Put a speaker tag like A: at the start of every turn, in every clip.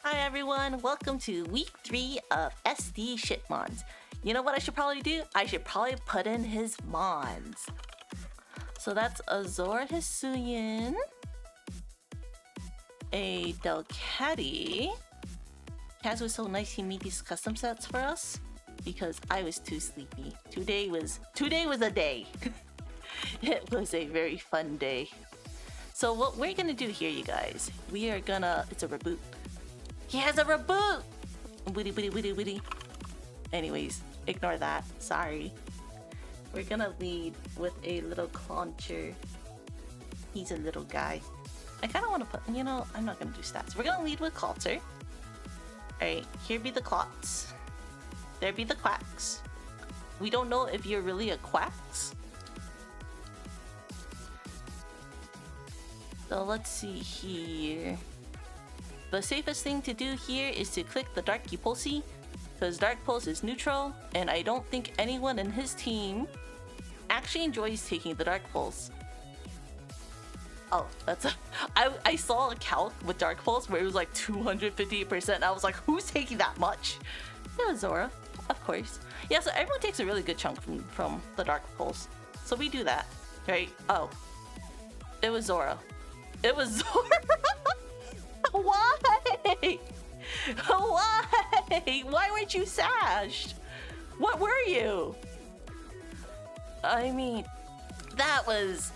A: Hi everyone, welcome to week 3 of SPDA Shitmons. You know what I should probably do? I should probably put in his mons. So that's a Zora Hisuian, a Delcatty. Kaz was so nice he made these custom sets for us because I was too sleepy. Today was a day. It was a very fun day. So what we're gonna do here, you guys, it's a reboot. He has a reboot! Witty. Anyways, ignore that. Sorry. We're gonna lead with a little Clawitzer. He's a little guy. I kind of want to put, I'm not gonna do stats. We're gonna lead with Clawitzer. Alright, here be the Clots. There be the Quacks. We don't know if you're really a Quacks. So let's see here. The safest thing to do here is to click the Dark Pulse, because Dark Pulse is neutral, and I don't think anyone in his team actually enjoys taking the Dark Pulse. Oh, I saw a calc with Dark Pulse where it was like 258%. I was like, who's taking that much? It was Zora, of course. Yeah, so everyone takes a really good chunk from the Dark Pulse. So we do that, right? Oh, it was Zora. It was Zora. Why? Why? Why weren't you sashed? What were you? I mean, that was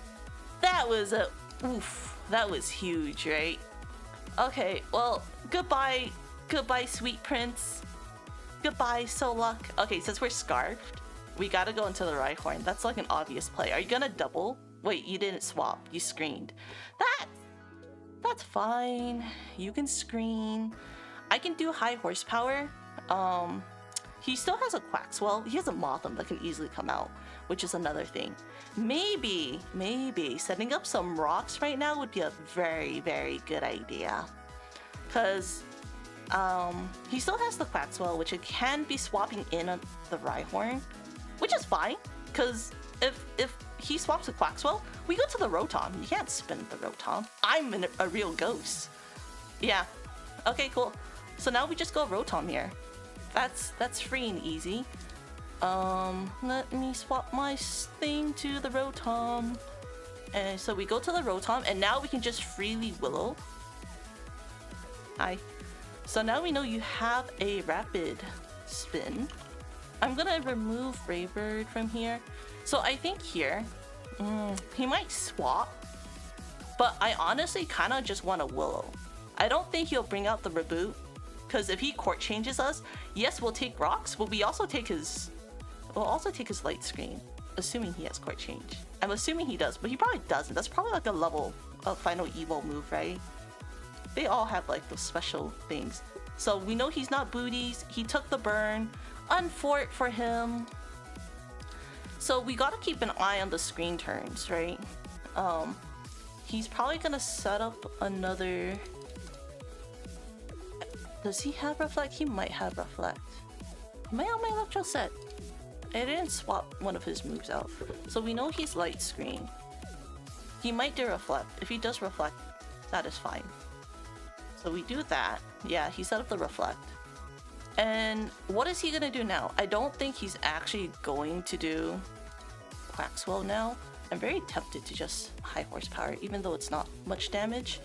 A: a oof. That was huge, right? Okay, well, goodbye, sweet prince. Goodbye, Soluk. Okay, since we're scarfed, we gotta go into the Rhyhorn. That's like an obvious play. Are you gonna double? Wait, you didn't swap. You screened. That's fine. You can screen. I can do high horsepower. He still has a Quaxwell. He has a Mothim that can easily come out, which is another thing. Maybe setting up some rocks right now would be a very, very good idea. Because he still has the Quaxwell, which it can be swapping in the Rhyhorn, which is fine. Because if he swaps with Quaxwell, we go to the Rotom. You can't spin the Rotom. I'm a real ghost. Yeah. Okay, cool. So now we just go Rotom here. That's free and easy. Let me swap my thing to the Rotom. And so we go to the Rotom, and now we can just freely Willow. Hi. So now we know you have a rapid spin. I'm gonna remove Raybird from here. So I think here, he might swap, but I honestly kind of just want to Willow. I don't think he'll bring out the reboot, because if he court changes us, yes, we'll take rocks, but we'll also take his light screen, assuming he has court change. I'm assuming he does, but he probably doesn't. That's probably like a level of final evo move, right? They all have like those special things. So we know he's not booties. He took the burn. Unfort for him. So we gotta keep an eye on the screen turns, right? He's probably gonna set up another... Does he have Reflect? He might have Reflect. Am I on my electro set? I didn't swap one of his moves out. So we know he's light screen. He might do Reflect. If he does Reflect, that is fine. So we do that. Yeah, he set up the Reflect. And what is he gonna do now? I don't think he's actually going to do Quaxwell now. I'm very tempted to just high horsepower, even though it's not much damage.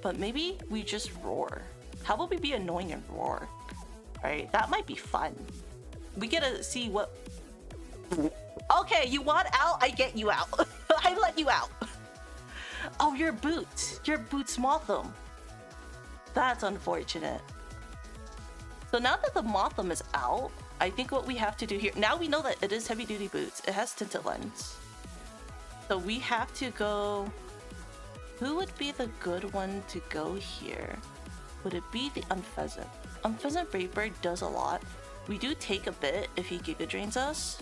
A: But maybe we just roar. How about we be annoying and roar? Right? That might be fun. We get to see what... Okay, you want out? I get you out. I let you out. Oh, your boots. Your boots Mothim. That's unfortunate. So now that the Mothim is out, I think what we have to do here... Now we know that it is heavy duty boots. It has tinted lens. So we have to go... Who would be the good one to go here? Would it be the Unpheasant? Unpheasant Braidbird does a lot. We do take a bit if he Giga Drains us.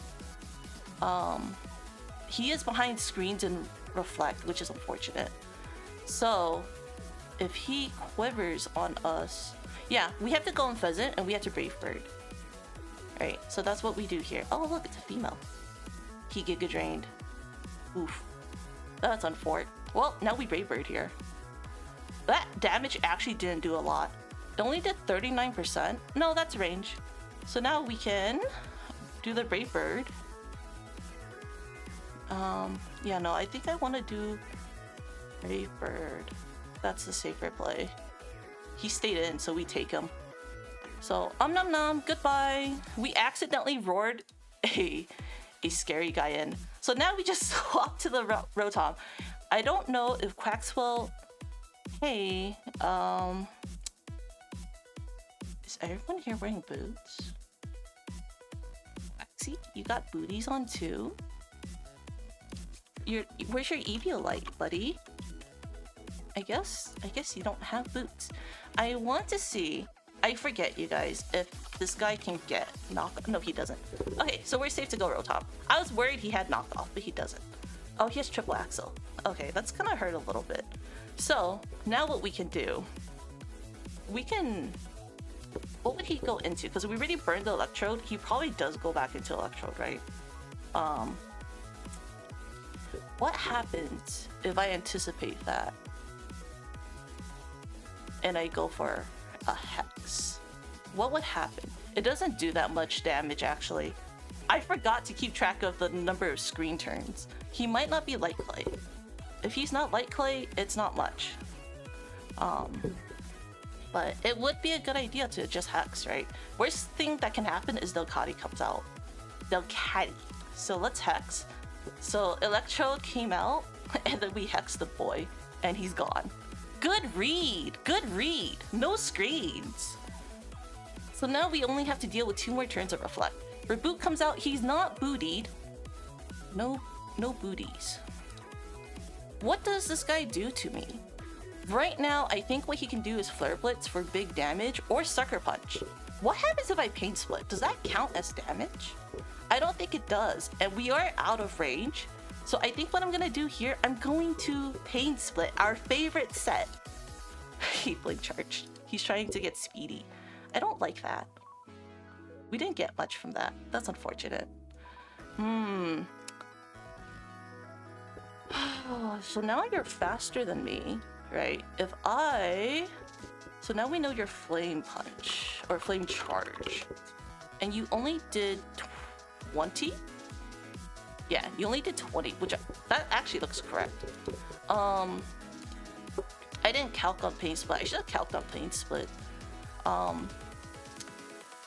A: He is behind screens and Reflect, which is unfortunate. So if he quivers on us... Yeah, we have to go Unpheasant and we have to Brave Bird. Right, so that's what we do here. Oh, look, it's a female. He Giga Drained. Oof. That's unfortunate. Well, now we Brave Bird here. That damage actually didn't do a lot. It only did 39%. No, that's range. So now we can do the Brave Bird. Yeah, no, I think I want to do Brave Bird. That's the safer play. He stayed in, so we take him. So, nom nom, goodbye. We accidentally roared a scary guy in. So now we just swap to the Rotom. I don't know if Quaxwell... Hey, is everyone here wearing boots? See, you got booties on too. Where's your Eviolite, buddy? I guess you don't have boots. I want to see. I forget, you guys, if this guy can get knock. No, he doesn't. Okay, so we're safe to go Rotom. I was worried he had knockoff, but he doesn't. Oh, he has triple axle. Okay, that's gonna hurt a little bit. So now what we can do? We can. What would he go into? Because we already burned the Electrode. He probably does go back into Electrode, right? What happens if I anticipate that and I go for a Hex? What would happen? It doesn't do that much damage, actually. I forgot to keep track of the number of screen turns. He might not be Light Clay. If he's not Light Clay, it's not much. But it would be a good idea to just Hex, right? Worst thing that can happen is Delcatty comes out. Delcatty. So let's Hex. So Electrode came out, and then we Hex the boy, and he's gone. Good read! Good read! No screens! So now we only have to deal with 2 more turns of Reflect. Reboot comes out, he's not bootied. No booties. What does this guy do to me? Right now, I think what he can do is Flare Blitz for big damage or Sucker Punch. What happens if I Pain Split? Does that count as damage? I don't think it does, and we are out of range. So I think what I'm gonna do here, I'm going to Pain Split, our favorite set. He Blink Charged. He's trying to get speedy. I don't like that. We didn't get much from that. That's unfortunate. So now you're faster than me, right? So now we know your Flame Punch or Flame Charge. And you only did 20? Yeah, you only did 20, which that actually looks correct. I didn't calc on Pain Split. I should have calced on Pain Split.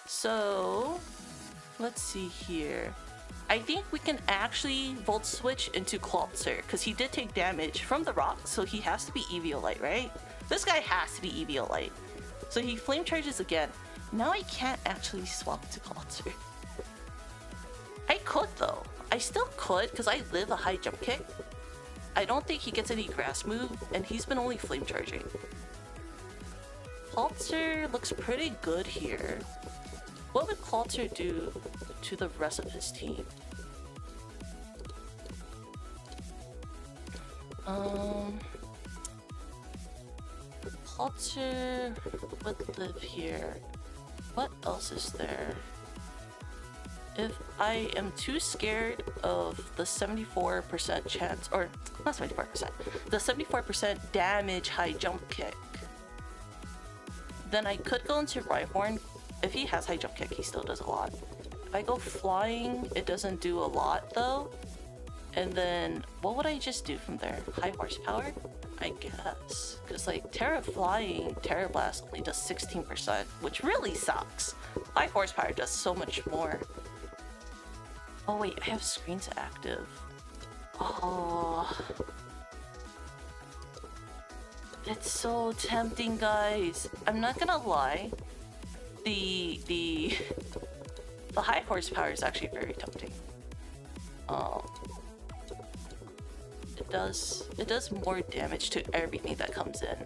A: So let's see here. I think we can actually Volt Switch into Clawitzer because he did take damage from the rock, so he has to be Eviolite, right? This guy has to be Eviolite. So he Flame Charges again. Now I can't actually swap to Clawitzer. I could though. I still could because I live a high jump kick. I don't think he gets any grass move, and he's been only Flame Charging. Clawitzer looks pretty good here. What would Clawitzer do to the rest of his team? Clawitzer would live here. What else is there? If I am too scared of the 74% chance, or not 74%, the 74% damage high jump kick, then I could go into Rhyhorn. If he has high jump kick, he still does a lot. If I go flying, it doesn't do a lot though. And then what would I just do from there? High horsepower? I guess. Because like Terra Flying, Terra Blast only does 16%, which really sucks. High horsepower does so much more. Oh wait, I have screens active. Oh. It's so tempting, guys. I'm not gonna lie. The high horsepower is actually very tempting. It does more damage to everything that comes in.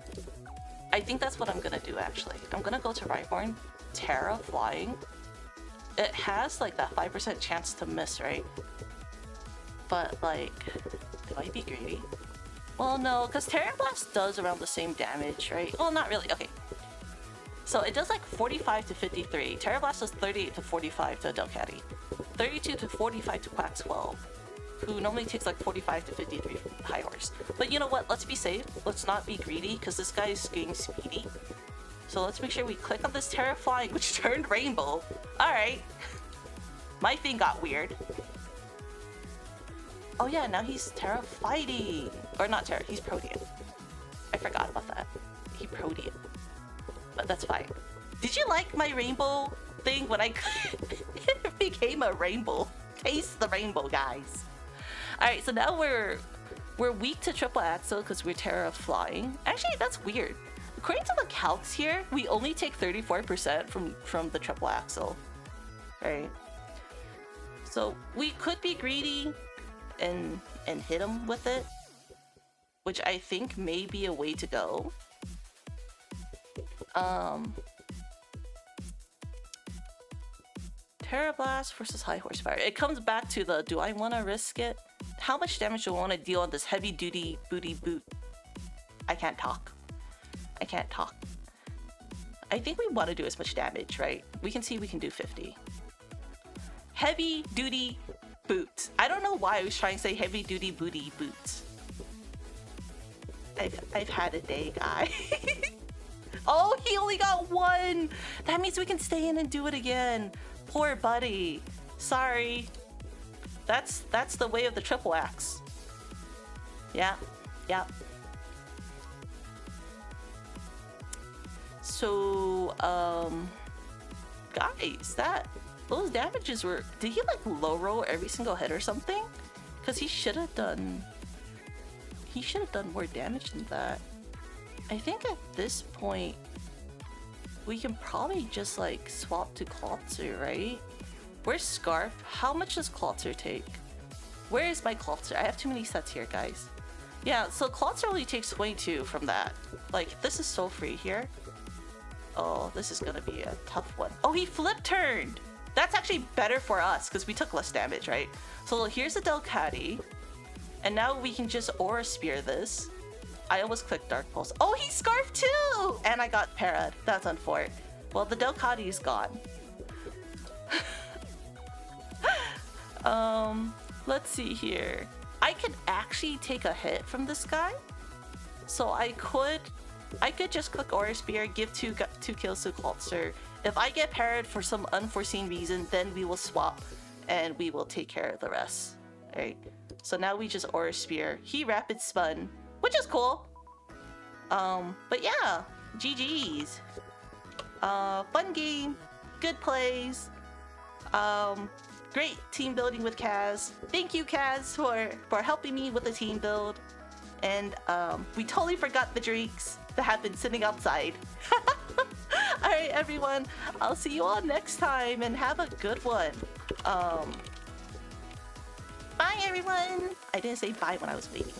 A: I think that's what I'm gonna do actually. I'm gonna go to Rhyhorn, Terra Flying. It has like that 5% chance to miss, right? But like, do I be greedy? Well, no, because Terra Blast does around the same damage, right? Well, not really. Okay. So it does like 45 to 53. Terra Blast does 38 to 45 to Delcatty. 32 to 45 to Quaxwell, who normally takes like 45 to 53 from High Horse. But you know what? Let's be safe. Let's not be greedy, because this guy is getting speedy. So let's make sure we click on this Terra Flying, which turned rainbow. Alright. My thing got weird. Oh yeah, now he's Terra Fighting. Or not Terra, he's Protean. I forgot about that. He Protean. But that's fine. Did you like my rainbow thing when I it became a rainbow? Taste the rainbow, guys. Alright, so now we're weak to triple axle because we're Terra Flying. Actually, that's weird. According to the calcs here, we only take 34% from the triple axle. Right? So we could be greedy and hit him with it, which I think may be a way to go. Terra Blast versus high horsepower. It comes back to the, do I want to risk it? How much damage do I want to deal on this heavy duty booty boot? I can't talk. I can't talk. I think we want to do as much damage, right? We can see we can do 50. Heavy duty boots. I don't know why I was trying to say heavy duty booty boots. I've had a day, guy. Oh, he only got one. That means we can stay in and do it again. Poor buddy. Sorry. That's the way of the triple axe. Yeah. Yeah. So, guys, those damages were... Did he like low roll every single hit or something? Because he should have done more damage than that. I think at this point we can probably just like swap to Clawitzer, right? Where's Scarf? How much does Clawitzer take? Where is my Clawitzer? I have too many sets here, guys. Yeah, so Clawitzer only takes 22 from that. Like, this is so free here. Oh, this is gonna be a tough one. Oh, he flip turned! That's actually better for us because we took less damage, right? So here's the Delcatty. And now we can just Aura Spear this. I almost clicked Dark Pulse. Oh, he Scarfed too! And I got Parad. That's unfortunate. Well, the Delcatty is gone. Let's see here. I could actually take a hit from this guy. So I could just click Aura Spear, give two kills to Clawitzer. If I get parried for some unforeseen reason, then we will swap and we will take care of the rest. Alright. So now we just Aura Spear. He Rapid Spun, which is cool. But yeah, GG's. Fun game, good plays. Great team building with Kaz. Thank you, Kaz, for helping me with the team build. And we totally forgot the drinks that have been sitting outside. Alright, everyone. I'll see you all next time and have a good one. Bye, everyone. I didn't say bye when I was waiting.